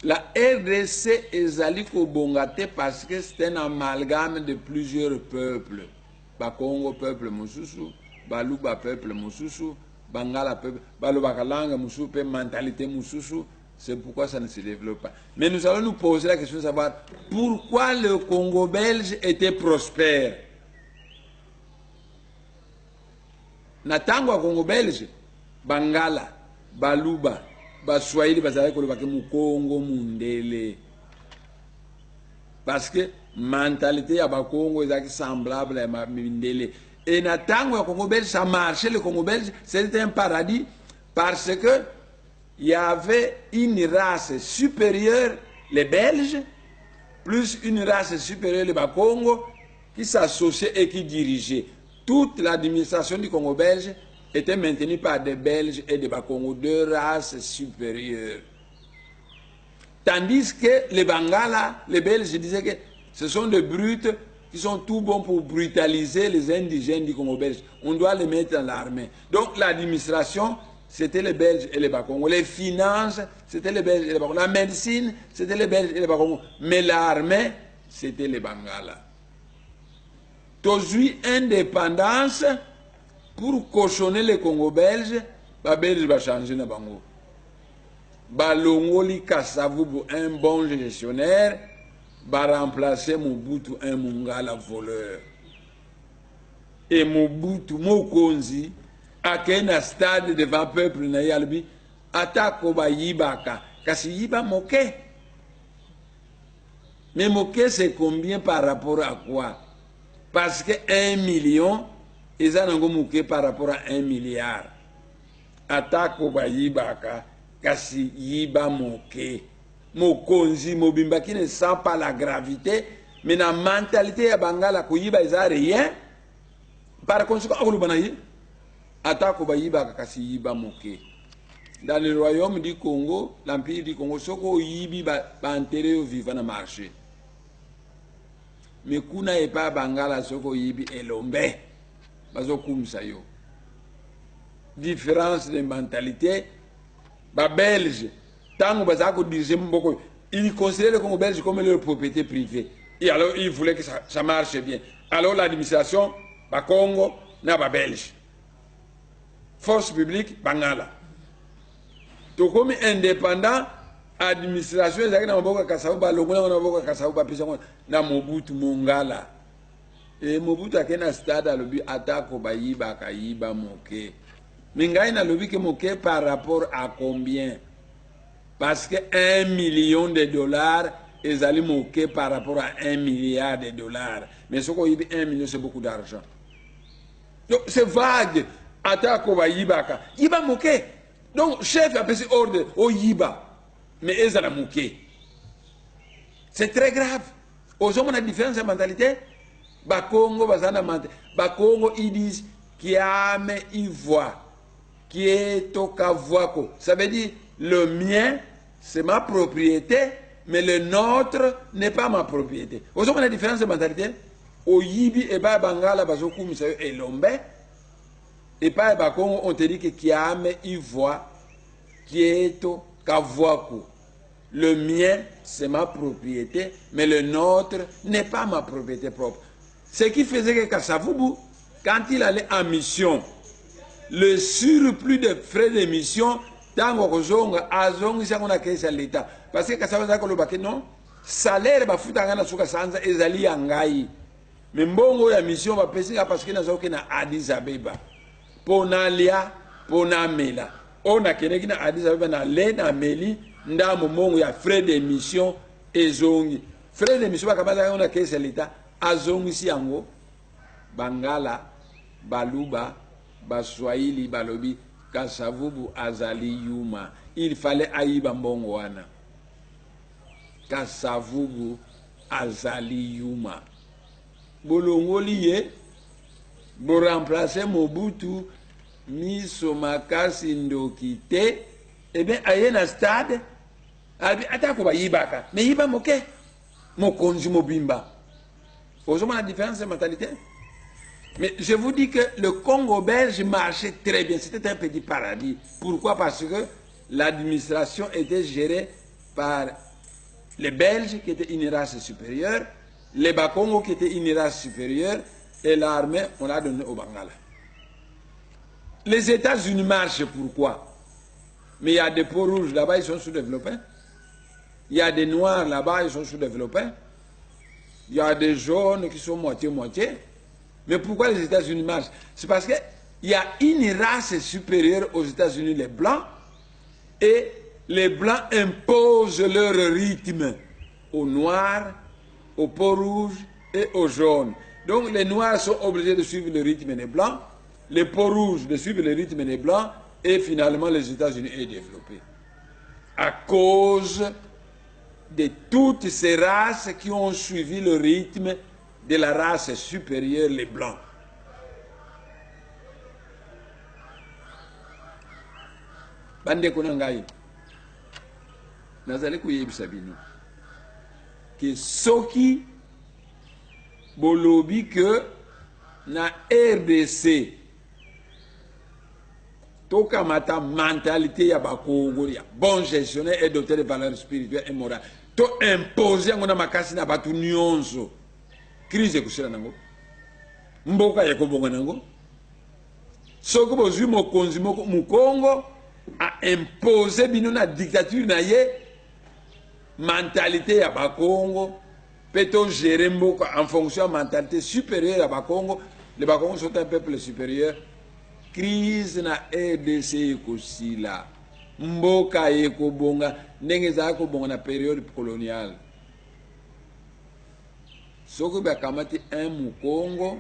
La RDC ezali kobongate parce que c'est un amalgame de plusieurs peuples. Bakongo peuple mususu, Baluba peuple mususu, Bangala peuple, Balubakalanga mususu, mentalité mususu. C'est pourquoi ça ne se développe pas. Mais nous allons nous poser la question de savoir pourquoi le Congo belge était prospère. Natango Congo belge, Bangala, Baluba, Baswahili, Bazali Kolobake Mukongo Mundele. Parce que mentalité à Bakongo est semblable à Mundele. Et Natango Congo belge, ça marchait, le Congo belge, c'était un paradis parce que il y avait une race supérieure, les Belges, plus une race supérieure, les Bakongo, qui s'associaient et qui dirigeaient. Toute l'administration du Congo belge était maintenue par des Belges et des Bakongo, deux races supérieures. Tandis que les Bangala, les Belges disaient que ce sont des brutes qui sont tout bons pour brutaliser les indigènes du Congo belge. On doit les mettre dans l'armée. Donc l'administration, c'était les Belges et les Bakongo. Les finances, c'était les Belges et les Bakongo. La médecine, c'était les Belges et les Bakongo. Mais l'armée, c'était les Bangala. Aujourd'hui, indépendance, pour cochonner les Congo belges, les Belges vont changer le Bango. Balongoli Kassavubu, un bon gestionnaire, va remplacer Mobutu, un Mungala voleur. Et Mobutu, Mokonzi, à un stade devant le peuple na yalbi atako ba yibaka kasi yiba moke. Mais moke c'est combien par rapport à quoi? Parce que 1 million ils ont moke par rapport à 1 milliard. Atako ba yibaka kasi yiba moke. Mokonzi mobimba qui ne sent pas la gravité, mais la mentalité ya bangala ko yiba ils ont rien. Par conséquent akulu Atako bayiba kakasi yiba moke. Dans le royaume du Congo, l'empire du Congo, soko yibi ba enterré au vivant na marché. Mais kuna epa bangala soko yibi elombe. Bazo kumsa yo. Différence de mentalité. Ba belge, tango bazako dirige mboko, ils considèrent le Congo belge comme leur propriété privée. Et alors ils voulaient que ça marche bien. Alors l'administration, ba Congo, na ba belge. Force publique, Bangala. Donc, comme indépendant, administration, il y a un Kassaouba, le monde a un Kassaouba, na Mobutu Mongala. Et Mobutu a un stade à l'objet, attaque au Bayiba, Kayiba, Moke. Mingaï n'a l'objet que Moke par rapport à combien? Parce que 1 million de dollars, ils allaient Moke par rapport à 1 milliard de dollars. Mais ce qu'on y a 1 million, c'est beaucoup d'argent. Donc, c'est vague. Atako ba yibaka yiba moke. Donc chef a passé ordre au yiba mais ezala moke. C'est très grave. Aux hommes on a différence de mentalité. Bakongo bazana mentalité. Bakongo ils disent kiame ivoa kieto kavwako. Ça veut dire le mien c'est ma propriété mais le nôtre n'est pas ma propriété. Aux hommes on a différence de mentalité. Au yibi et ba bangala bazoku misayo elombe. Et pas Bakongo, on te dit que Kiame, Ivoire, Kieto, Kavwaku. Le mien, c'est ma propriété, mais le nôtre n'est pas ma propriété propre. Ce qui faisait que Kassavubu, quand il allait en mission, le surplus de frais de mission, tant qu'on a l'État. Parce que Kassavubu, non, salaire, bafutanga suka sanza, ezali yangai. Mais mbongo ya mission, va passer parce que nous na Addis Abeba. Pona lia, pona mela. On a keneki na Addis Abeba na le na meli, nda momongo ya frais d'émission ezongi. Frais d'émission bakamaza on a kese l'État azongi si yango Bangala, Baluba, Baswahili, Balobi, Kassavubu azali yuma. Il fallait aïba mbongo wana. Kassavubu azali yuma. Bolongo liye, bo remplacer Mobutu, miso makasi ndokite, eh bien, aye na stade, atako ba yibaka, mais yiba moke, mokonzi mobimba. Vous avez la différence de mentalité? Mais je vous dis que le Congo belge marchait très bien, c'était un petit paradis. Pourquoi? Parce que l'administration était gérée par les Belges qui étaient une race supérieure, les Bakongo qui étaient une race supérieure, et l'armée, on l'a donné au Bangala. Les États-Unis marchent pourquoi? Mais il y a des peaux rouges là-bas, ils sont sous-développés. Il y a des noirs là-bas, ils sont sous-développés. Il y a des jaunes qui sont moitié-moitié. Mais pourquoi les États-Unis marchent? C'est parce qu'il y a une race supérieure aux États-Unis, les Blancs, et les Blancs imposent leur rythme aux Noirs, aux peaux rouges et aux jaunes. Donc les Noirs sont obligés de suivre le rythme des Blancs, les peaux rouges de suivre le rythme des Blancs, et finalement les États-Unis est développé. À cause de toutes ces races qui ont suivi le rythme de la race supérieure, les Blancs. Bande Konangaï, nazali kuyebisa bino que soki bolobi que na RDC tokamata mentalité ya bakongo ya bon gestionnaire et doté de valeurs spirituelles et morales to imposer ngona makasi na batu nyonso crise kusela nango mboka ya kobonga nango soki bozwi mokonzi moko mukongo a imposer bino na dictature na ye mentalité ya bakongo peut-on gérer mboka en fonction de la mentalité supérieure à bakongo. Les Bakongos sont un peuple supérieur. Crise na RDC ekosila mboka ekobonga ndenge za kobonga na période coloniale. Soko bakamati un mukongo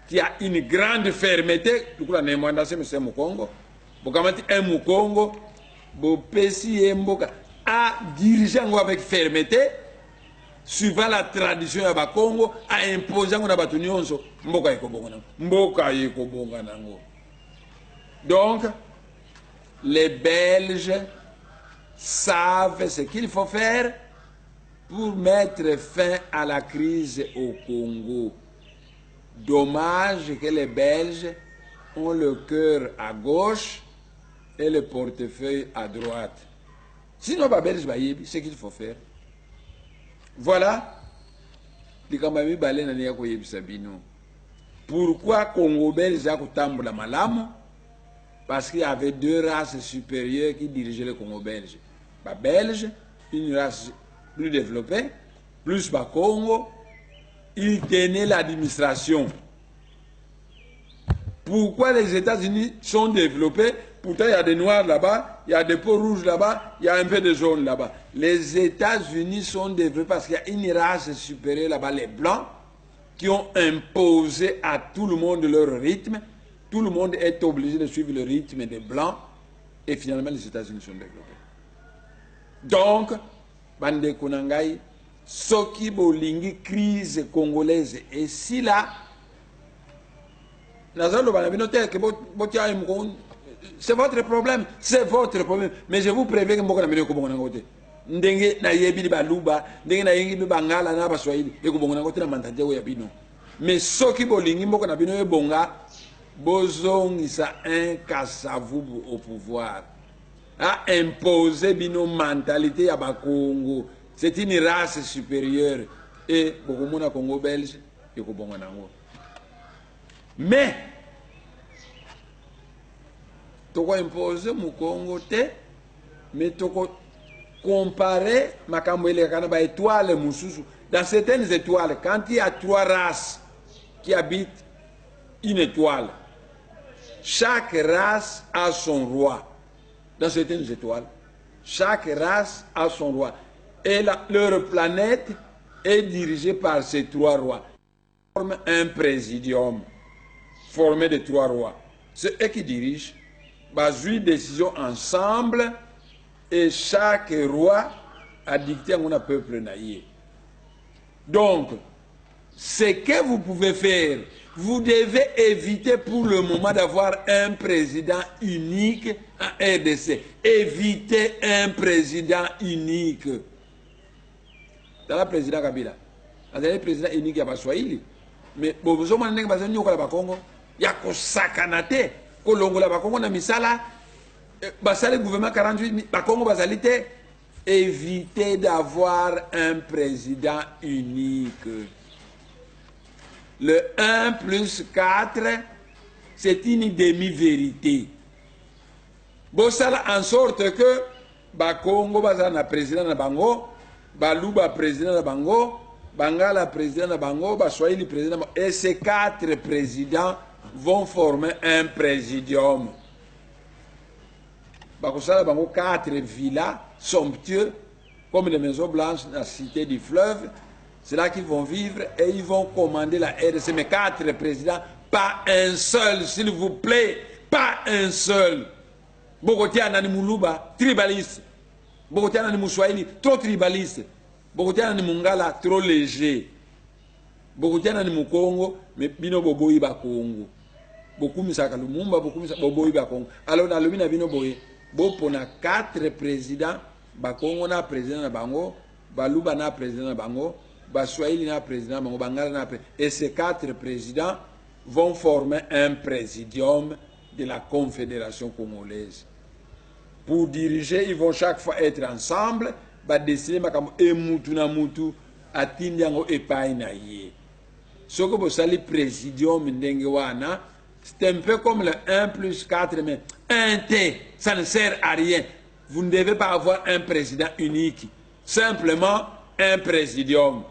qui a une grande fermeté, tout la nemanda c'est monsieur mukongo. Bokamati un mukongo bo pesi mboka a diriger avec fermeté suivant la tradition ya bakongo a imposer ngona batu nyonso mboka ekobonga nango. Donc les Belges savent ce qu'il faut faire pour mettre fin à la crise au Congo. Dommage que les Belges ont le cœur à gauche et le portefeuille à droite. Sinon, les Belges, c'est ce qu'il faut faire. Voilà. Pourquoi Congo belge a la malam? Parce qu'il y avait deux races supérieures qui dirigeaient le Congo belge. Les Belges, une race plus développée, plus le Congo, ils tenaient l'administration. Pourquoi les États-Unis sont développés? Pourtant, il y a des noirs là-bas, il y a des peaux rouges là-bas, il y a un peu de jaune là-bas. Les États-Unis sont développés parce qu'il y a une race supérieure là-bas, les Blancs, qui ont imposé à tout le monde leur rythme. Tout le monde est obligé de suivre le rythme des Blancs. Et finalement, les États-Unis sont développés. Donc, Bande Konangai, Soki Bolingi, crise congolaise. Et si là, c'est votre problème, c'est votre problème. Mais je vous préviens que je vais vous prévenir. Ndenge na yebi baluba, ndenge na yengi bangala na baswahili, ekubonga ngote na mantanje ya bino. Mais soki bolingi mboko na bino ebonga, bozongisa un kasavubu au pouvoir. A imposer bino mentalité ya bakongo. C'est une race supérieure et bokomona Congo belge ekubonga nango. Mais toko imposer mu Congo te, mais toko comparer makambo ile kana ba étoile mususu. Dans certaines étoiles, quand il y a trois races qui habitent une étoile, chaque race a son roi. Dans certaines étoiles, chaque race a son roi. Et leur planète est dirigée par ces trois rois. Ils forment un présidium formé de trois rois. C'est eux qui dirigent, basent une décision ensemble. Et chaque roi a dicté à mon peuple naïe. Donc, ce que vous pouvez faire, vous devez éviter pour le moment d'avoir un président unique en RDC. Évitez un président unique. Dans le président Kabila, le président unique, il y a pas Swahili. Mais vous avez dit que vous avez Congo, il y a que Sakanate, Kolongo la Congo na misala. Basale gouvernement 48 Bakongo bazalité éviter d'avoir un président unique. Le 1 plus 4, c'est une demi-vérité. Bon, ça en sorte que Congo baza na président na bango, Baluba président na bango, Bangala président na bango, Swahili président na bango. Et ces 4 présidents vont former un présidium. Bakosala bango 4 villas somptueux, comme les maisons blanches dans la cité du fleuve. C'est là qu'ils vont vivre et ils vont commander la RDC. Mais 4 présidents, pas un seul, s'il vous plaît, pas un seul. Bokotia nani Muluba, tribaliste. Bokotia nani Muswahili, trop tribaliste. Bokotia nani Mungala, trop léger. Bokotia nani Mukongo, mais bino boboyi ba Congo. Beaucoup misaka Lumumba, beaucoup misaka boboyi ba Congo. Alors dans le bina bino boye, bopona 4 présidents, ba Congo na président na bango, Baluba na président na bango, Swahili na président na bango, Bangala na président. Et ces 4 présidents vont former un présidium de la Confédération congolaise. Pour diriger, ils vont chaque fois être ensemble, décider et mutu na mutu atindi yango epai na ye. Ce que vous savez, le présidium ndenge wana, c'est un peu comme le 1 plus 4, mais un T, ça ne sert à rien. Vous ne devez pas avoir un président unique, simplement un présidium.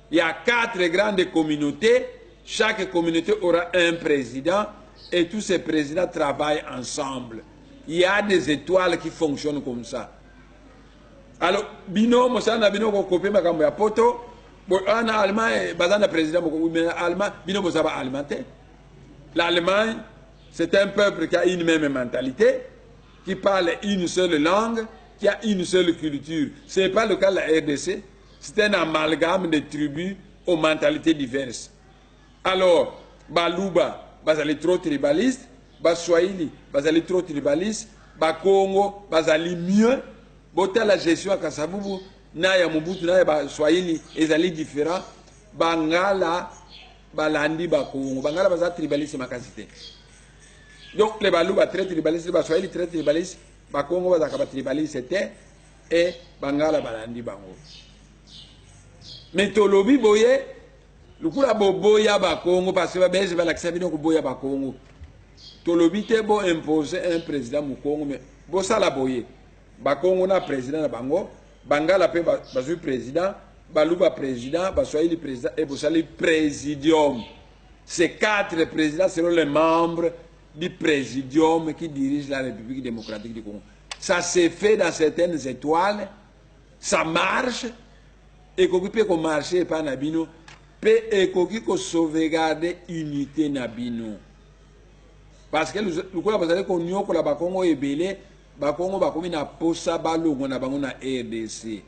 Il y a 4 grandes communautés, chaque communauté aura un président et tous ces présidents travaillent ensemble. Il y a des étoiles qui fonctionnent comme ça. Alors, bino, mosana bino ko kopé makambo ya poto, en Allemagne, bazana président mais allemand, bino bosaba allemand. L'Allemagne, c'est un peuple qui a une même mentalité, qui parle une seule langue, qui a une seule culture. Ce n'est pas le cas de la RDC, c'est un amalgame de tribus aux mentalités diverses. Alors, Baluba, bazali trop tribaliste, Swahili, bazali trop tribaliste, Congo, bazali mieux, bota la gestion à Kasavubu, na ya Mobutu, na ya Swahili, ezali différent, Bangala, balandi Congo, Bangala bazali tribaliste makasité. Donc les Baluba très tribaliste, les Swahili très tribaliste, Congo bazali tribaliste et Bangala balandi bango. Mais tolobi boye, le coup la boya Congo parce que babège va l'accepter donc boya Congo. Tolobi te bo imposer un président mu Congo mais bo sala boye. Congo na président na bango, Bangala pe bazu président, Baluba président, Swahili président et Bosali présidium. Ces 4 présidents seront les membres du présidium qui dirige la République démocratique du Congo. Ça s'est fait dans certaines étoiles, ça marche et qu'on peut marcher par Nabino. Et qu'on sauvegarde l'unité Nabino. Parce que nous avons qu'on y a Congo est belé, Congo na posa balongo na bango na RDC.